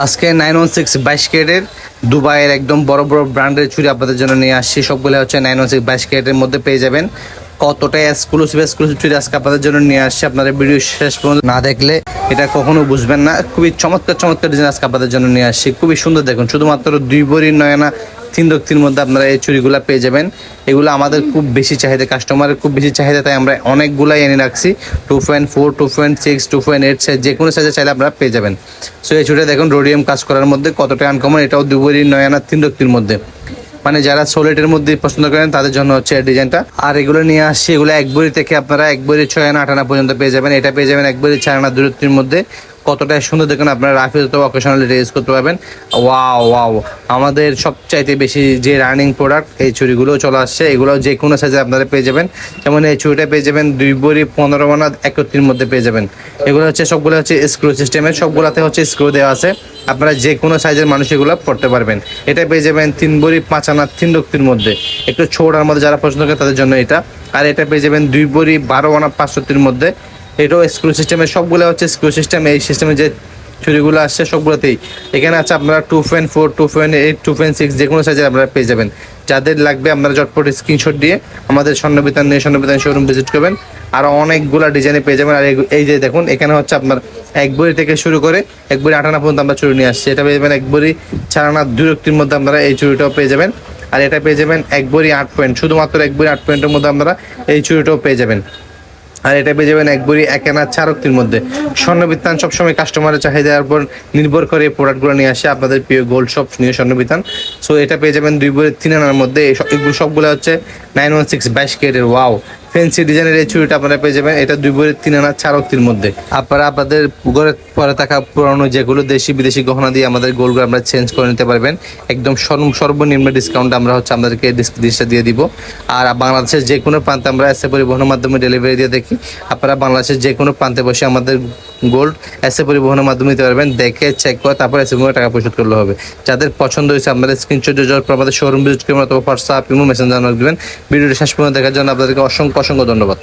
আজকে 916 22 ক্যারেটের দুবাইয়ের একদম বড় বড় ব্র্যান্ডের চুড়ি আপনাদের জন্য নিয়ে আসছি। সবগুলো হচ্ছে 916 22 ক্যারেটের মধ্যে পেয়ে যাবেন। কতটা এক্সক্লুসিভ চুড়ি আজকে আপনাদের জন্য নিয়ে আসছি। আপনারা ভিডিও শেষ পর্যন্ত না দেখলে এটা কখনো বুঝবেন না। খুবই চমৎকার ডিজাইন আজকে আপনাদের জন্য নিয়ে আসছি। খুবই সুন্দর, দেখুন শুধুমাত্র 2 ভরি নয়না 3 রক্তির মধ্যে আপনারা এই চুড়িগুলো পেয়ে যাবেন। এগুলো আমাদের খুব বেশি চাহিদা, কাস্টমারের খুব বেশি চাহিদা, তাই আমরা অনেকগুলাই এনে রাখছি। 2.4, 2.6, 2.8 সাইজ, যে কোনো সাইজে চাইলে আপনারা পেয়ে যাবেন। সো এই চুড়িটা দেখুন রোডিয়াম কাজ করার মধ্যে কতটা আনকমন। এটাও 2 ভরি নয়না 3 রক্তির মধ্যে, মানে যারা সোলেটের মধ্যে পছন্দ করেন তাদের জন্য হচ্ছে এই ডিজাইনটা। আর এগুলো নিয়ে আসছি, এগুলো 1 ভরি থেকে আপনারা 1 ভরি 6 আনা 8 আনা পর্যন্ত পেয়ে যাবেন। এটা পেয়ে যাবেন 1 ভরি 4 আনা 2 রক্তির মধ্যে। কতটা সুন্দর দেখুন, আপনারা রাফি অথবা অকেশনালি ইউজ করতে পারবেন। ওয়াও, আমাদের সবচাইতে বেশি যে রানিং প্রোডাক্ট এই চুড়িগুলো চলে আসছে। এগুলো যে কোনো সাইজে আপনারা পেয়ে যাবেন। যেমন এই চুড়িটা পেয়ে যাবেন 2 ভরি 15 আনা 31 মধ্যে পেয়ে যাবেন। এগুলো হচ্ছে সবগুলো হচ্ছে স্ক্রু সিস্টেমের, সবগুলাতে হচ্ছে স্ক্রু দেওয়া আছে। আপনারা যে কোনো সাইজের মানুষ এগুলো পড়তে পারবেন। এটা পেয়ে যাবেন 3 ভরি 5 আনা 3 রক্তির মধ্যে, একটু ছোটার মধ্যে যারা পছন্দ করে তাদের জন্য এটা। আর এটা পেয়ে যাবেন 2 ভরি 12 আনা 5 রক্তির মধ্যে। এটাও স্ক্রু সিস্টেমের, সবগুলো হচ্ছে স্ক্রু সিস্টেম। এই সিস্টেমে যে চুড়িগুলো আসছে সবগুলোতেই এখানে আছে আপনারা 2.4, 2.8, 2.6 যে কোনো সাইজের আপনারা পেয়ে যাবেন। যাদের লাগবে আপনারা চটপট স্ক্রিনশট দিয়ে আমাদের স্বর্ণবিতান শোরুম ভিজিট করবেন। আরও অনেকগুলো ডিজাইনে পেয়ে যাবেন। আর এই যে দেখুন, এখানে হচ্ছে আপনার 1 ভরি থেকে শুরু করে 1 ভরি 8 আনা পর্যন্ত আমরা চুড়ি নিয়ে আসছি। এটা পেয়ে যাবেন 1 ভরি 4 আনা 2 রক্তির মধ্যে আপনারা এই চুড়িটাও পেয়ে যাবেন। আর এটা পেয়ে যাবেন 1 ভরি 8 পয়েন্ট, শুধুমাত্র 1 ভরি 8 পয়েন্টের মধ্যে আপনারা এই চুড়িটাও পেয়ে যাবেন। আর এটা পেয়ে যাবেন 1 ভরি 1 আনা 4 রক্তির মধ্যে। স্বর্ণবিতান সবসময় কাস্টমারের চাহিদার উপর নির্ভর করে এই প্রোডাক্টগুলো নিয়ে আসে আপনাদের প্রিয় গোল্ড শপ নিয়ে স্বর্ণবিতান। সো এটা পেয়ে যাবেন 2 ভরি 3 আনার মধ্যে। এগুলো সবগুলো হচ্ছে 916 22 ক্যারেটের ওয়াও ফ্যান্সি ডিজাইনের এই চুড়িটা আপনারা পেয়ে যাবেন। এটা 2 ভরি 3 আনা 4 রক্তির মধ্যে। আপনারা আপনাদের ঘরে পরে থাকা পুরানো যেগুলো দেশি বিদেশি গহনা দিয়ে আমাদের গোল্ডগুলো আমরা চেঞ্জ করে নিতে পারবেন। একদম সর্বনিম্ন ডিসকাউন্ট আমরা হচ্ছে আপনাদেরকে জিনিসটা দিয়ে দিব। আর বাংলাদেশের যে কোনো প্রান্তে আমরা এসে পরিবহনের মাধ্যমে ডেলিভারি দিয়ে দেখি। আপনারা বাংলাদেশের যে কোনো প্রান্তে বসে আমাদের গোল্ড এসে পরিবহনের মাধ্যমে নিতে পারবেন। দেখে চেক করে তারপর এসে টাকা পরিশোধ করলে হবে। যাদের পছন্দ হয়েছে আমাদের স্ক্রিনশট যাওয়ার পর আমাদের শোরুম ভিজিট করবেন অথবা হোয়াটসঅ্যাপ, ইমো, মেসেঞ্জার নক দিবেন। ভিডিওটি শেষ পর্যন্ত দেখার জন্য আপনাদেরকে অসংখ্য ধন্যবাদ।